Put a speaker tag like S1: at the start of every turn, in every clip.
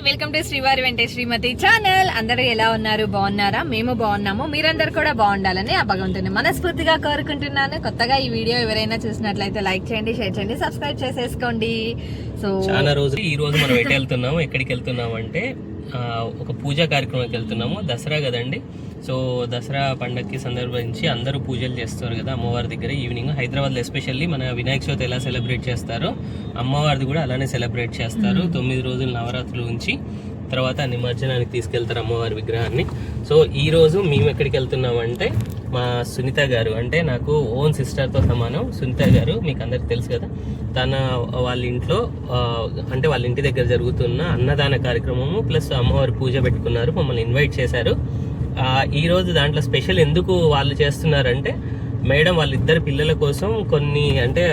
S1: Welcome to శ్రీవారి వెంటే శ్రీమతి channel. అందరూ ఎలా ఉన్నారు? బాగున్నారా? మేము బాగున్నాము. మీరందరూ కూడా బాగుండాలని ఆ భగవంతుని మనస్ఫూర్తిగా కోరుకుంటున్నాను. కొత్తగా ఈ వీడియో ఎవరైనా చూసినట్లయితే లైక్ చేయండి, షేర్ చేయండి, సబ్స్క్రైబ్ చేసేసుకోండి. సో
S2: చాలా రోజులు ఈ రోజు మనం ఎటు వెళ్తున్నాము, ఎక్కడికి వెళ్తున్నాము అంటే ఒక పూజా కార్యక్రమానికి వెళ్తున్నాము. దసరా కదండి. సో దసరా పండగకి సందర్భించి అందరూ పూజలు చేస్తారు కదా అమ్మవారి దగ్గర. ఈవినింగ్ హైదరాబాద్లో ఎస్పెషల్లీ మన వినాయక చవితి ఎలా సెలబ్రేట్ చేస్తారో అమ్మవారిది కూడా అలానే సెలబ్రేట్ చేస్తారు. 9 రోజులు నవరాత్రులు ఉంచి తర్వాత నిమజ్జనానికి తీసుకెళ్తారు అమ్మవారి విగ్రహాన్ని. సో ఈ రోజు మేము ఎక్కడికి వెళ్తున్నామంటే మా సునీత గారు, అంటే నాకు ఓన్ సిస్టర్తో సమానం సునీత గారు, మీకు అందరికి తెలుసు కదా. వాళ్ళ ఇంట్లో అంటే వాళ్ళ ఇంటి దగ్గర జరుగుతున్న అన్నదాన కార్యక్రమము ప్లస్ అమ్మవారి పూజ పెట్టుకున్నారు, మమ్మల్ని ఇన్వైట్ చేశారు. ఈ రోజు దాంట్లో స్పెషల్ ఎందుకు వాళ్ళు చేస్తున్నారంటే మేడం వాళ్ళిద్దరు పిల్లల కోసం కొన్ని అంటే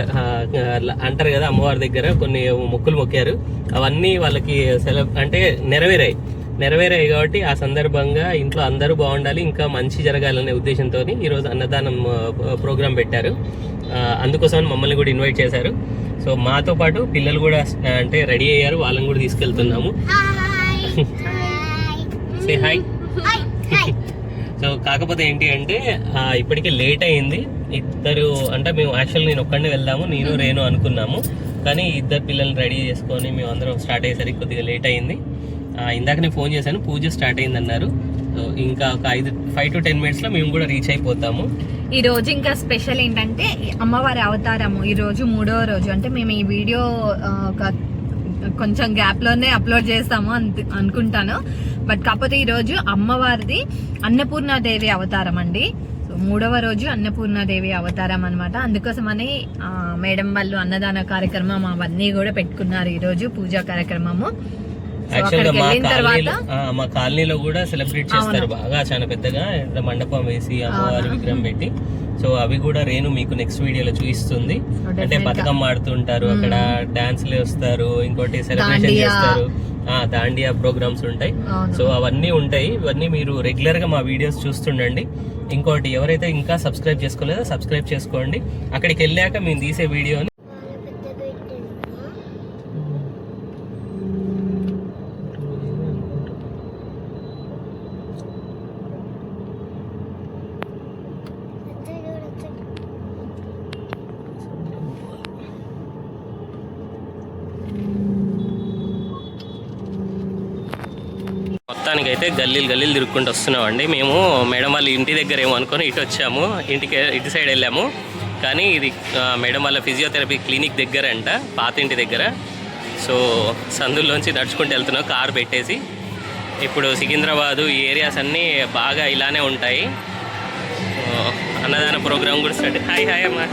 S2: అంటారు కదా అమ్మవారి దగ్గర కొన్ని మొక్కులు మొక్కారు, అవన్నీ వాళ్ళకి అంటే నెరవేరాయి కాబట్టి ఆ సందర్భంగా ఇంట్లో అందరూ బాగుండాలి, ఇంకా మంచి జరగాలనే ఉద్దేశంతో ఈరోజు అన్నదానం ప్రోగ్రాం పెట్టారు. అందుకోసం మమ్మల్ని కూడా ఇన్వైట్ చేశారు. సో మాతో పాటు పిల్లలు కూడా అంటే రెడీ అయ్యారు, వాళ్ళని కూడా తీసుకెళ్తున్నాము. Say hi. సో కాకపోతే ఏంటి అంటే ఇప్పటికే లేట్ అయింది. ఇద్దరు అంటే మేము యాక్చువల్ నేను ఒక్కడిని వెళ్దాము, నేను రేణు అనుకున్నాము, కానీ ఇద్దరు పిల్లల్ని రెడీ చేసుకొని మేము అందరం స్టార్ట్ అయ్యేసరికి కొద్దిగా లేట్ అయింది. ఇందాక నేను ఫోన్ చేశాను, పూజ స్టార్ట్ అయింది అన్నారు. ఇంకా ఒక 5 to 10 minutes లో మేము కూడా రీచ్ అయిపోతాము.
S1: ఈ రోజు ఇంకా స్పెషల్ ఏంటంటే అమ్మవారి అవతారము. ఈ రోజు 3వ రోజు. అంటే మేము ఈ వీడియో కొంచెం గ్యాప్ లోనే అప్లోడ్ చేస్తాము అనుకుంటాను. బట్ కాకపోతే ఈ రోజు అమ్మవారిది అన్నపూర్ణాదేవి అవతారం అండి. సో 3వ రోజు అన్నపూర్ణాదేవి అవతారం అనమాట. అందుకోసమని మేడం వాళ్ళు అన్నదాన కార్యక్రమం అవన్నీ కూడా పెట్టుకున్నారు ఈ రోజు పూజా కార్యక్రమము.
S2: యాక్చువల్గా మా కాలనీలో కూడా సెలబ్రేట్ చేస్తారు బాగా, చాలా పెద్దగా మండపం వేసి అమ్మవారి విగ్రహం పెట్టి. సో అవి కూడా రేణు మీకు నెక్స్ట్ వీడియోలో చూపిస్తుంది. అంటే బతుకమ్మ ఆడుతుంటారు అక్కడ, డాన్స్లు వస్తారు, ఇంకోటి సెలబ్రేషన్ చేస్తారు, దాండియా ప్రోగ్రామ్స్ ఉంటాయి. సో అవన్నీ ఉంటాయి. ఇవన్నీ మీరు రెగ్యులర్ గా మా వీడియోస్ చూస్తుండండి. ఇంకోటి ఎవరైతే ఇంకా సబ్స్క్రైబ్ చేసుకోలేదో సబ్స్క్రైబ్ చేసుకోండి. అక్కడికి వెళ్ళాక మేము తీసే వీడియోని మొత్తానికైతే గల్లీలు తిరుక్కుంటూ వస్తున్నామండి. మేము మేడం వాళ్ళ ఇంటి దగ్గర ఏమో అనుకొని ఇటు వచ్చాము, ఇటు సైడ్ వెళ్ళాము. కానీ ఇది మేడం వాళ్ళ ఫిజియోథెరపీ క్లినిక్ దగ్గర అంట, పాత ఇంటి దగ్గర. సో సందుల్లోంచి నడుచుకుంటూ వెళ్తున్నాం కారు పెట్టేసి. ఇప్పుడు సికింద్రాబాదు ఈ ఏరియాస్ అన్నీ బాగా ఇలానే ఉంటాయి. అన్నదాన ప్రోగ్రామ్ కూడా స్టార్ట్. హాయ్ అమ్మా.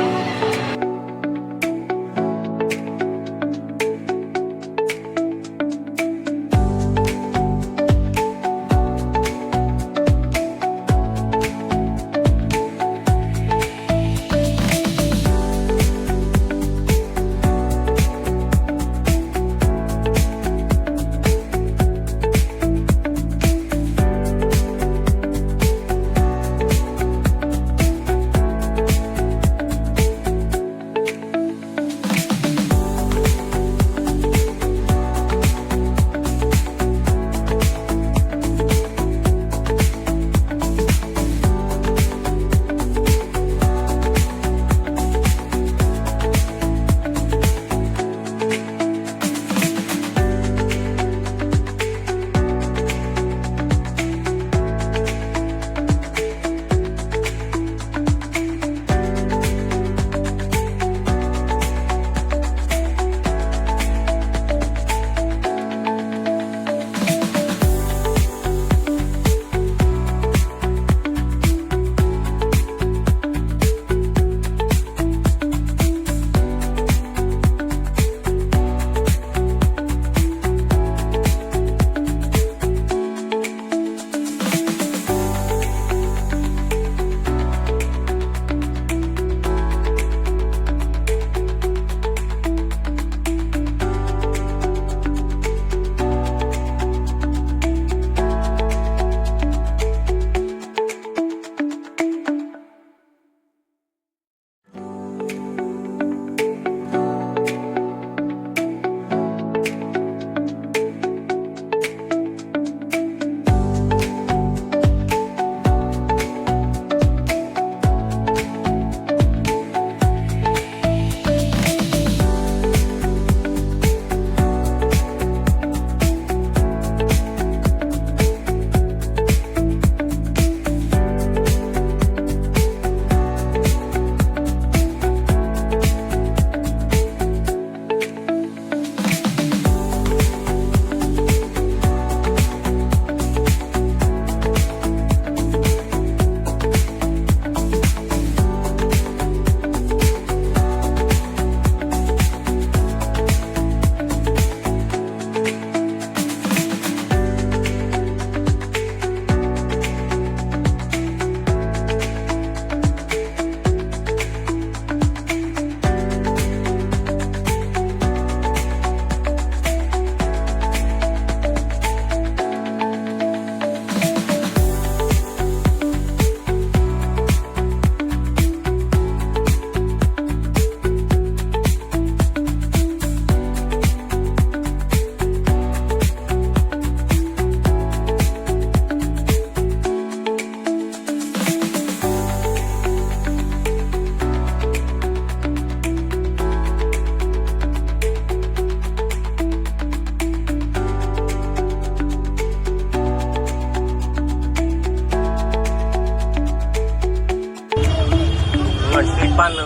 S2: స్వీట్ పాన్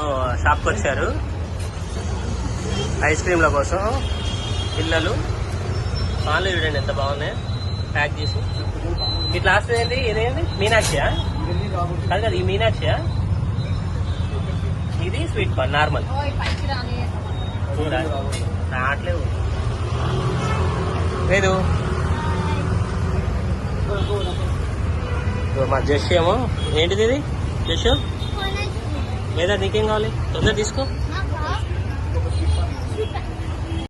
S2: షాప్కి వచ్చారు ఐస్ క్రీమ్ల కోసం. పిల్లలు పాన్లు చూడండి ఎంత బాగున్నాయి ప్యాక్ చేసి. ఇట్లా లాస్ట్ ఏంటి ఇదేంటి మీనాక్షియా కాదు కదా, ఈ మీనాక్షియా. ఇది స్వీట్ పాన్ నార్మల్ చూడాలి రావట్లేదు లేదు. మా జస్ట్ ఏమో ఏంటిది ఇది జస్ట్ లేదా నీకేం కావాలి తొందర తీసుకో.